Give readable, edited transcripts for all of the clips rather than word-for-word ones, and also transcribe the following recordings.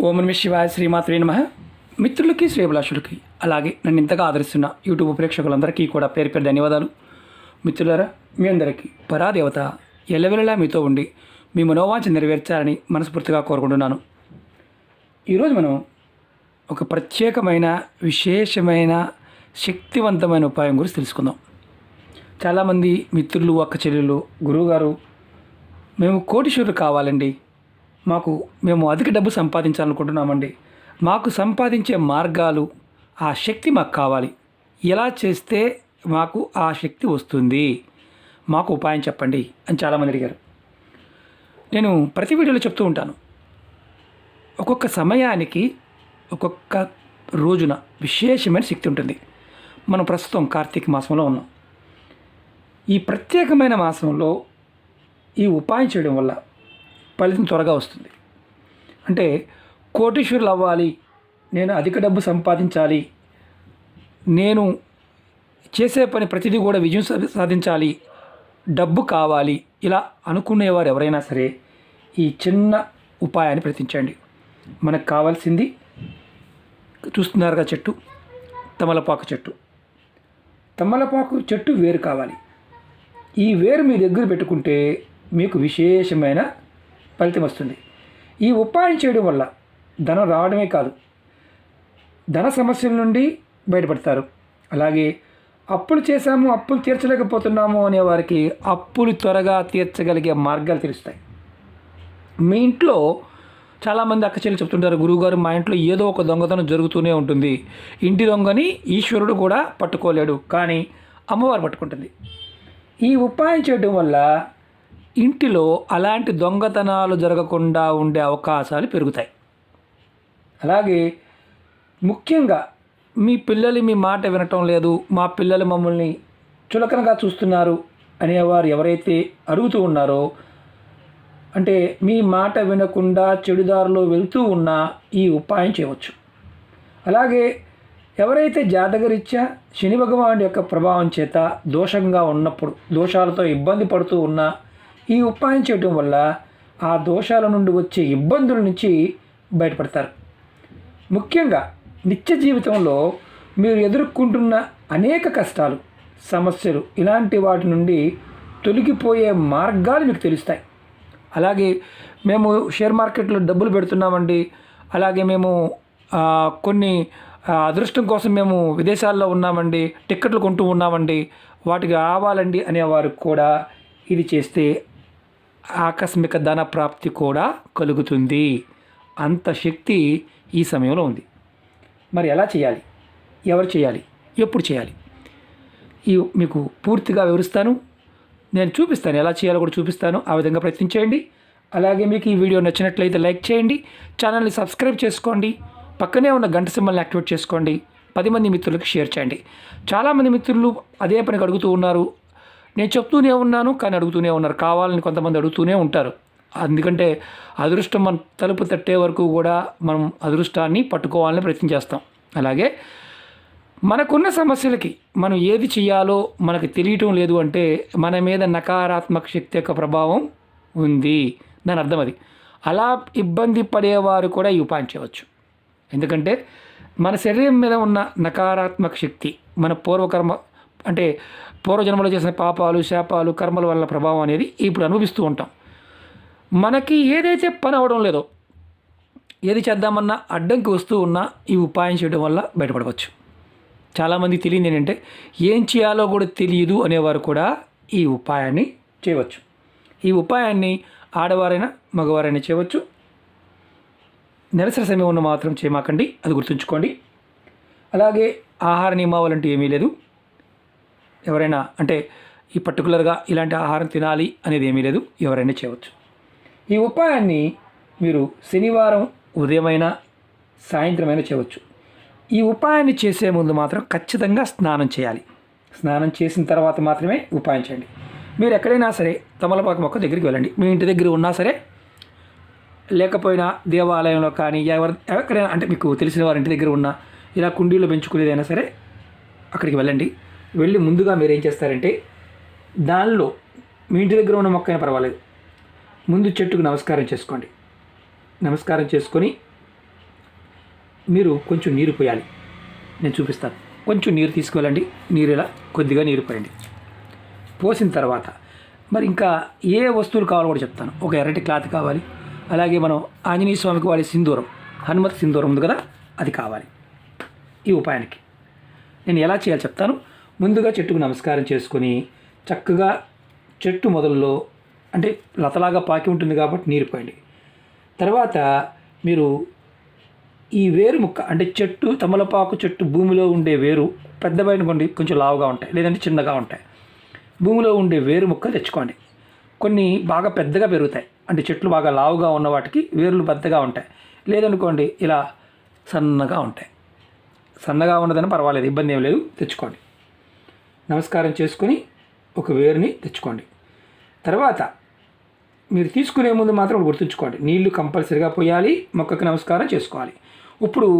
ఓం నమః శివాయ శ్రీమాత్రే నమః. మిత్రులకి శ్రేభిలాషులకి అలాగే నన్ను ఇంతగా ఆదరిస్తున్న యూట్యూబ్ ప్రేక్షకులందరికీ కూడా పేరు పేరు ధన్యవాదాలు. మిత్రులారా, మీ అందరికీ పరాదేవత ఎల్లవెల్లలా మీతో ఉండి మీ మనోవాంఛ నెరవేర్చాలని మనస్ఫూర్తిగా కోరుకుంటున్నాను. ఈరోజు మనం ఒక ప్రత్యేకమైన విశేషమైన శక్తివంతమైన ఉపాయం గురించి తెలుసుకుందాం. చాలామంది మిత్రులు, అక్క చెల్లెళ్ళు, గురువుగారు మేము కోటీశ్వరులు కావాలండి, మేము అధిక డబ్బు సంపాదించాలనుకుంటున్నామండి, మాకు సంపాదించే మార్గాలు, ఆ శక్తి మాకు కావాలి, ఎలా చేస్తే మాకు ఆ శక్తి వస్తుంది, మాకు ఉపాయం చెప్పండి అని చాలామంది అడిగారు. నేను ప్రతి వీడియోలో చెప్తూ ఉంటాను, ఒక్కొక్క సమయానికి ఒక్కొక్క రోజున విశేషమైన శక్తి ఉంటుంది. మనం ప్రస్తుతం కార్తీక మాసంలో ఉన్నాం. ఈ ప్రత్యేకమైన మాసంలో ఈ ఉపాయం చేయడం వల్ల ఫలితం త్వరగా వస్తుంది. అంటే కోటీశ్వరులు అవ్వాలి, నేను అధిక డబ్బు సంపాదించాలి, నేను చేసే పని ప్రతిదీ కూడా విజయం సాధించాలి, డబ్బు కావాలి, ఇలా అనుకునేవారు ఎవరైనా సరే ఈ చిన్న ఉపాయాన్ని ప్రయత్నించండి. మనకు కావాల్సింది చూస్తున్నారుగా చెట్టు, తమలపాకు చెట్టు. తమలపాకు చెట్టు వేరు కావాలి. ఈ వేరు మీ దగ్గర పెట్టుకుంటే మీకు విశేషమైన ఫలితం వస్తుంది. ఈ ఉపాయం చేయడం వల్ల ధనం రావడమే కాదు, ధన సమస్యల నుండి బయటపడతారు. అలాగే అప్పులు చేశాము, అప్పులు తీర్చలేకపోతున్నాము అనే వారికి అప్పులు త్వరగా తీర్చగలిగే మార్గాలు తెలుస్తాయి. మీ ఇంట్లో చాలామంది అక్క చెల్లి చెప్తుంటారు, గురువుగారు మా ఇంట్లో ఏదో ఒక దొంగతనం జరుగుతూనే ఉంటుంది, ఇంటి దొంగని ఈశ్వరుడు కూడా పట్టుకోలేడు, కానీ అమ్మవారు పట్టుకుంటుంది. ఈ ఉపాయం చేయడం వల్ల ఇంటిలో అలాంటి దొంగతనాలు జరగకుండా ఉండే అవకాశాలు పెరుగుతాయి. అలాగే ముఖ్యంగా మీ పిల్లలు మీ మాట వినటం లేదు, మా పిల్లలు మమ్మల్ని చులకనగా చూస్తున్నారు అనేవారు ఎవరైతే అడుగుతూ ఉన్నారో, అంటే మీ మాట వినకుండా చెడుదారిలో వెళ్తూ ఉన్నా ఈ ఉపాయం చేయవచ్చు. అలాగే ఎవరైతే జాతకరీత్యా శని భగవానుడి యొక్క ప్రభావం చేత దోషంగా ఉన్నప్పుడు, దోషాలతో ఇబ్బంది పడుతూ ఉన్నా ఈ ఉపాయం చేయడం వల్ల ఆ దోషాల నుండి వచ్చే ఇబ్బందుల నుంచి బయటపడతారు. ముఖ్యంగా నిత్య జీవితంలో మీరు ఎదుర్కొంటున్న అనేక కష్టాలు, సమస్యలు, ఇలాంటి వాటి నుండి తొలగిపోయే మార్గాలు మీకు తెలుస్తాయి. అలాగే మేము షేర్ మార్కెట్లో డబ్బులు పెడుతున్నామండి, అలాగే మేము కొన్ని అదృష్టం కోసం మేము విదేశాల్లో ఉన్నామండి, టిక్కెట్లు కొంటూ ఉన్నామండి, వాటికి రావాలండి అనేవారు కూడా ఇది చేస్తే ఆకస్మిక ధన ప్రాప్తి కూడా కలుగుతుంది. అంత శక్తి ఈ సమయంలో ఉంది. మరి ఎలా చేయాలి, ఎవరు చేయాలి, ఎప్పుడు చేయాలి, మీకు పూర్తిగా వివరిస్తాను. నేను చూపిస్తాను, ఎలా చేయాలో కూడా చూపిస్తాను. ఆ విధంగా ప్రయత్నించేయండి. అలాగే మీకు ఈ వీడియో నచ్చినట్లయితే లైక్ చేయండి, ఛానల్ని సబ్స్క్రైబ్ చేసుకోండి, పక్కనే ఉన్న గంట సింబల్ని యాక్టివేట్ చేసుకోండి, 10 మంది మిత్రులకు షేర్ చేయండి. చాలామంది మిత్రులు అదే పనికి అడుగుతూ ఉన్నారు. నేను చెప్తూనే ఉన్నాను, కానీ అడుగుతూనే ఉన్నారు. కావాలని కొంతమంది అడుగుతూనే ఉంటారు. ఎందుకంటే అదృష్టం మన తలుపు తట్టే వరకు కూడా మనం అదృష్టాన్ని పట్టుకోవాలని ప్రయత్నం చేస్తాం. అలాగే మనకున్న సమస్యలకి మనం ఏది చేయాలో మనకు తెలియటం లేదు అంటే మన మీద నకారాత్మక శక్తి యొక్క ప్రభావం ఉంది, దాని అర్థం అది. అలా ఇబ్బంది పడేవారు కూడా ఈ ఉపాయం చేయవచ్చు. ఎందుకంటే మన శరీరం మీద ఉన్న నకారాత్మక శక్తి మన పూర్వకర్మ, అంటే పూర్వజన్మలో చేసిన పాపాలు, శాపాలు, కర్మల వల్ల ప్రభావం అనేది ఇప్పుడు అనుభవిస్తూ ఉంటాం. మనకి ఏదైతే పని అవడం లేదో, ఏది చేద్దామన్నా అడ్డంకి వస్తూ ఉన్నా ఈ ఉపాయం చేయడం వల్ల బయటపడవచ్చు. చాలామంది తెలియదు ఏంటంటే ఏం చేయాలో కూడా తెలియదు అనేవారు కూడా ఈ ఉపాయాన్ని చేయవచ్చు. ఈ ఉపాయాన్ని ఆడవారైనా మగవారైనా చేయవచ్చు. నెలసరి సమయం ఉన్న మాత్రం చేయమాకండి, అది గుర్తుంచుకోండి. అలాగే ఆహార నియమావళి అంటే ఏమీ లేదు. ఎవరైనా అంటే ఈ పర్టికులర్గా ఇలాంటి ఆహారం తినాలి అనేది ఏమీ లేదు, ఎవరైనా చేయవచ్చు. ఈ ఉపాయాన్ని మీరు శనివారం ఉదయమైనా సాయంత్రమైనా చేయవచ్చు. ఈ ఉపాయాన్ని చేసే ముందు మాత్రం ఖచ్చితంగా స్నానం చేయాలి. స్నానం చేసిన తర్వాత మాత్రమే ఉపాయం చేయండి. మీరు ఎక్కడైనా సరే తమలపాకు మొక్క దగ్గరికి వెళ్ళండి. మీ ఇంటి దగ్గర ఉన్నా సరే, లేకపోయినా దేవాలయంలో కానీ ఎక్కడైనా, అంటే మీకు తెలిసిన వారి ఇంటి దగ్గర ఉన్నా, ఇలా కుండీలో పెంచుకునేదైనా సరే అక్కడికి వెళ్ళండి. వెళ్ళి ముందుగా మీరు ఏం చేస్తారంటే, దానిలో మీ ఇంటి దగ్గర ఉన్న మొక్క అయినా పర్వాలేదు, ముందు చెట్టుకు నమస్కారం చేసుకోండి. నమస్కారం చేసుకొని మీరు కొంచెం నీరు పోయాలి. నేను చూపిస్తాను. కొంచెం నీరు తీసుకువెళ్ళండి. నీరు ఇలా కొద్దిగా నీరు పోయండి. పోసిన తర్వాత మరి ఇంకా ఏ వస్తువులు కావాలో కూడా చెప్తాను. ఒక ఎర్రటి క్లాత్ కావాలి. అలాగే మనం ఆంజనేయ స్వామికి వాడే సింధూరం, హనుమత్ సింధూరం ఉంది కదా, అది కావాలి. ఈ ఉపాయానికి నేను ఎలా చేయాలో చెప్తాను. ముందుగా చెట్టుకు నమస్కారం చేసుకొని చక్కగా చెట్టు మొదల్లో అంటే లతలాగా పాకి ఉంటుంది కాబట్టి నీరు పోయండి. తర్వాత మీరు ఈ వేరు ముక్క అంటే చెట్టు తమలపాకు చెట్టు భూమిలో ఉండే వేరు పెద్దవైన కొన్ని కొంచెం లావుగా ఉంటాయి, లేదంటే చిన్నగా ఉంటాయి. భూమిలో ఉండే వేరు ముక్క తెచ్చుకోండి. కొన్ని బాగా పెద్దగా పెరుగుతాయి, అంటే చెట్లు బాగా లావుగా ఉన్న వాటికి వేర్లు పెద్దగా ఉంటాయి. లేదనుకోండి ఇలా సన్నగా ఉంటాయి. సన్నగా ఉన్నదని పర్వాలేదు, ఇబ్బంది ఏం లేదు, తెచ్చుకోండి. నమస్కారం చేసుకొని ఒక వేరుని తెచ్చుకోండి. తర్వాత మీరు తీసుకునే ముందు మాత్రం గుర్తుంచుకోండి, నీళ్లు కంపల్సరీగా పోయాలి, మొక్కకి నమస్కారం చేసుకోవాలి. ఇప్పుడు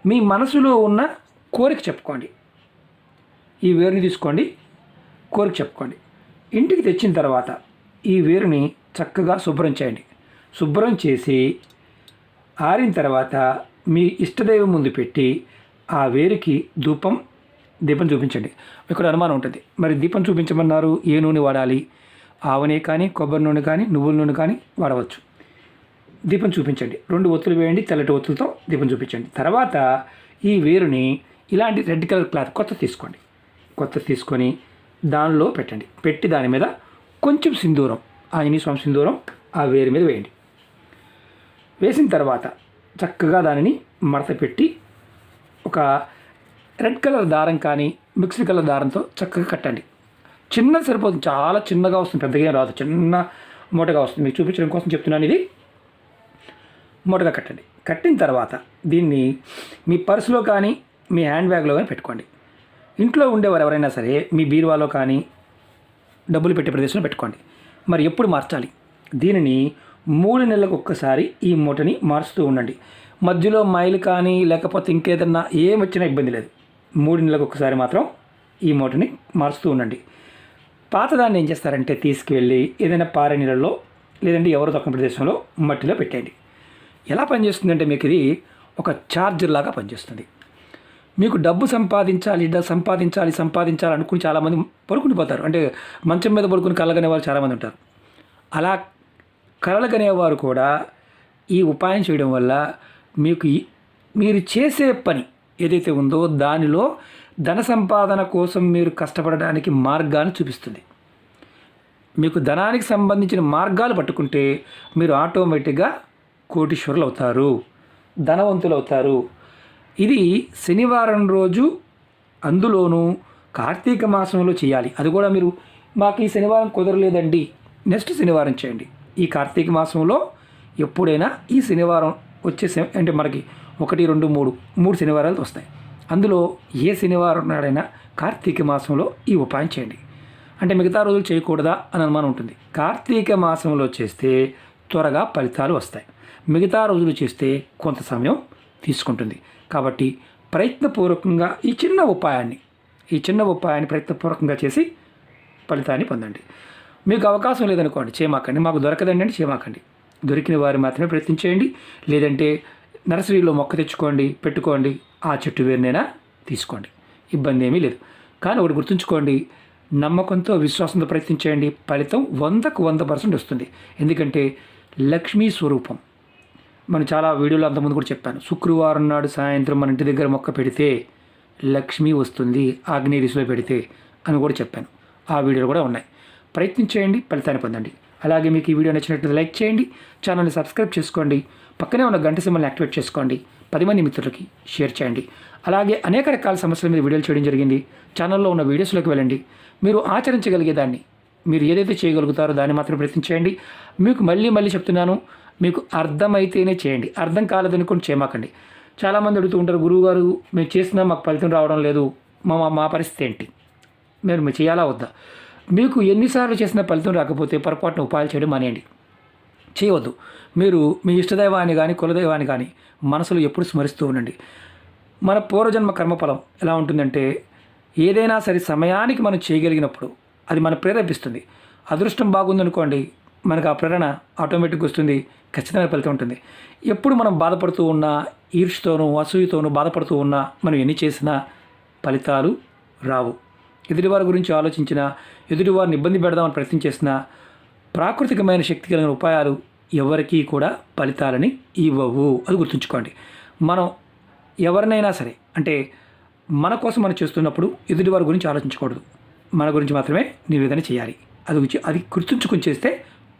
మీ మనసులో ఉన్న కోరిక చెప్పుకోండి. ఈ వేరుని తీసుకోండి, కోరిక చెప్పుకోండి. ఇంటికి తెచ్చిన తర్వాత ఈ వేరుని చక్కగా శుభ్రం చేయండి. శుభ్రం చేసి ఆరిన తర్వాత మీ ఇష్టదైవం ముందు పెట్టి ఆ వేరుకి దీపం చూపించండి. ఇక్కడ అనుమానం ఉంటుంది, మరి దీపం చూపించమన్నారు, ఏ నూనె వాడాలి? ఆవు నూనె కానీ, కొబ్బరి నూనె కానీ, నువ్వుల నూనె కానీ వాడవచ్చు. దీపం చూపించండి. 2 ఒత్తులు వేయండి, తెల్లటి ఒత్తులతో దీపం చూపించండి. తర్వాత ఈ వేరుని ఇలాంటి రెడ్ కలర్ క్లాత్ కొత్త తీసుకొని దానిలో పెట్టండి. పెట్టి దాని మీద కొంచెం సింధూరం, ఆంజనేయ స్వామి సింధూరం ఆ వేరు మీద వేయండి. వేసిన తర్వాత చక్కగా దానిని మడత పెట్టి ఒక రెడ్ కలర్ దారం కానీ మిక్స్డ్ కలర్ దారంతో చక్కగా కట్టండి. చిన్నది సరిపోతుంది, చాలా చిన్నగా వస్తుంది, పెద్దగా ఏం రాదు, చిన్న మూటగా వస్తుంది. మీకు చూపించడం కోసం చెప్తున్నాను. ఇది మూటగా కట్టండి. కట్టిన తర్వాత దీన్ని మీ పర్సులో కానీ మీ హ్యాండ్ బ్యాగ్లో కానీ పెట్టుకోండి. ఇంట్లో ఉండేవారు ఎవరైనా సరే మీ బీరువాలో కానీ డబ్బులు పెట్టే ప్రదేశంలో పెట్టుకోండి. మరి ఎప్పుడు మార్చాలి? దీనిని 3 నెలలకు ఒక్కసారి ఈ మూటని మారుస్తూ ఉండండి. మధ్యలో మైలు కానీ లేకపోతే ఇంకేదన్నా ఏం వచ్చినా ఇబ్బంది లేదు. 3 నెలలకు ఒక్కసారి మాత్రం ఈ మూటని మారుస్తూ ఉండండి. పాతదాన్ని ఏం చేస్తారంటే తీసుకువెళ్ళి ఏదైనా పారే నీళ్ళలో లేదంటే ఎవరో తక్కువ ప్రదేశంలో మట్టిలో పెట్టండి. ఎలా పనిచేస్తుందంటే మీకు ఇది ఒక ఛార్జర్ లాగా పనిచేస్తుంది. మీకు డబ్బు సంపాదించాలి అనుకుని చాలామంది పడుకుని పోతారు. అంటే మంచం మీద పడుకుని కలగనే వాళ్ళు చాలామంది ఉంటారు. అలా కలగనేవారు కూడా ఈ ఉపాయం చేయడం వల్ల మీకు మీరు చేసే పని ఏదైతే ఉందో దానిలో ధన సంపాదన కోసం మీరు కష్టపడడానికి మార్గాన్ని చూపిస్తుంది. మీకు ధనానికి సంబంధించిన మార్గాలు పట్టుకుంటే మీరు ఆటోమేటిక్గా కోటీశ్వరులు అవుతారు, ధనవంతులు అవుతారు. ఇది శనివారం రోజు, అందులోనూ కార్తీక మాసంలో చేయాలి. అది కూడా మీరు మాకు ఈ శనివారం కుదరలేదండి, నెక్స్ట్ శనివారం చేయండి. ఈ కార్తీక మాసంలో ఎప్పుడైనా ఈ శనివారం వచ్చే అంటే మనకి 1, 2, 3 శనివారాలు వస్తాయి. అందులో ఏ శనివారం నాడైనా కార్తీక మాసంలో ఈ ఉపాయం చేయండి. అంటే మిగతా రోజులు చేయకూడదా అని అనుమానం ఉంటుంది. కార్తీక మాసంలో చేస్తే త్వరగా ఫలితాలు వస్తాయి, మిగతా రోజులు చేస్తే కొంత సమయం తీసుకుంటుంది. కాబట్టి ప్రయత్నపూర్వకంగా ఈ చిన్న ఉపాయాన్ని ప్రయత్నపూర్వకంగా చేసి ఫలితాన్ని పొందండి. మీకు అవకాశం లేదనుకోండి, చేయమాకండి. మాకు దొరకదండి అంటే చేయమాకండి. దొరికిన వారు మాత్రమే ప్రయత్నించేయండి. లేదంటే నర్సరీలో మొక్క తెచ్చుకోండి, పెట్టుకోండి, ఆ చెట్టు వేరునైనా తీసుకోండి, ఇబ్బంది ఏమీ లేదు. కానీ ఒకటి గుర్తుంచుకోండి, నమ్మకంతో విశ్వాసంతో ప్రయత్నించేయండి. ఫలితం 100కు 100% వస్తుంది. ఎందుకంటే లక్ష్మీ స్వరూపం. మనం చాలా వీడియోలో అంతకుముందు కూడా చెప్పాను. శుక్రవారం నాడు సాయంత్రం మన ఇంటి దగ్గర మొక్క పెడితే లక్ష్మి వస్తుంది, ఆగ్నేయ దిశలో పెడితే అని కూడా చెప్పాను. ఆ వీడియోలు కూడా ఉన్నాయి. ప్రయత్నించేయండి, ఫలితాన్ని పొందండి. అలాగే మీకు ఈ వీడియో నచ్చినట్లయితే లైక్ చేయండి, ఛానల్ని సబ్స్క్రైబ్ చేసుకోండి, పక్కనే ఉన్న గంట సింబల్ని యాక్టివేట్ చేసుకోండి, 10 మంది మిత్రులకి షేర్ చేయండి. అలాగే అనేక రకాల సమస్యల మీద వీడియోలు చేయడం జరిగింది. ఛానల్లో ఉన్న వీడియోస్లోకి వెళ్ళండి. మీరు ఆచరించగలిగేదాన్ని, మీరు ఏదైతే చేయగలుగుతారో దాన్ని మాత్రం ప్రయత్నించేయండి. మీకు మళ్ళీ చెప్తున్నాను, మీకు అర్థమైతేనే చేయండి, అర్థం కాలేదనుకోండి చేయమాకండి. చాలామంది అడుగుతూ ఉంటారు, గురువుగారు మేము చేసినా మాకు ఫలితం రావడం లేదు, మా పరిస్థితి ఏంటి, మీరు చేయాలా వద్దా? మీకు ఎన్నిసార్లు చేసిన ఫలితం రాకపోతే పొరపాటున ఉపాయాలు చేయడం మానేయండి, చేయవద్దు. మీరు మీ ఇష్టదైవాన్ని కానీ కులదైవాన్ని కానీ మనసులో ఎప్పుడు స్మరిస్తూ ఉండండి. మన పూర్వజన్మ కర్మఫలం ఎలా ఉంటుందంటే ఏదైనా సరే సమయానికి మనం చేయగలిగినప్పుడు అది మన ప్రేరేపిస్తుంది. అదృష్టం బాగుందనుకోండి, మనకు ఆ ప్రేరణ ఆటోమేటిక్గా వస్తుంది, ఖచ్చితమైన ఫలితం ఉంటుంది. ఎప్పుడు మనం బాధపడుతూ ఉన్నా, ఈర్ష్యతోనూ అసూయతోనూ బాధపడుతూ ఉన్నా, మనం ఎన్ని చేసినా ఫలితాలు రావు. ఎదుటివారి గురించి ఆలోచించినా, ఎదుటివారిని ఇబ్బంది పెడదామని ప్రయత్నం చేసినా, ప్రాకృతికమైన శక్తి కలిగిన ఉపాయాలు ఎవరికీ కూడా ఫలితాలని ఇవ్వవు. అది గుర్తుంచుకోండి. మనం ఎవరినైనా సరే, అంటే మన కోసం మనం చేస్తున్నప్పుడు ఎదుటివారి గురించి ఆలోచించకూడదు. మన గురించి మాత్రమే నివేదన చేయాలి. అది గుర్తుంచుకుని చేస్తే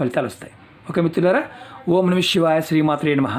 ఫలితాలు వస్తాయి. ఓకే మిత్రులారా, ఓం నమః శివాయ, శ్రీమాత్రే నమః.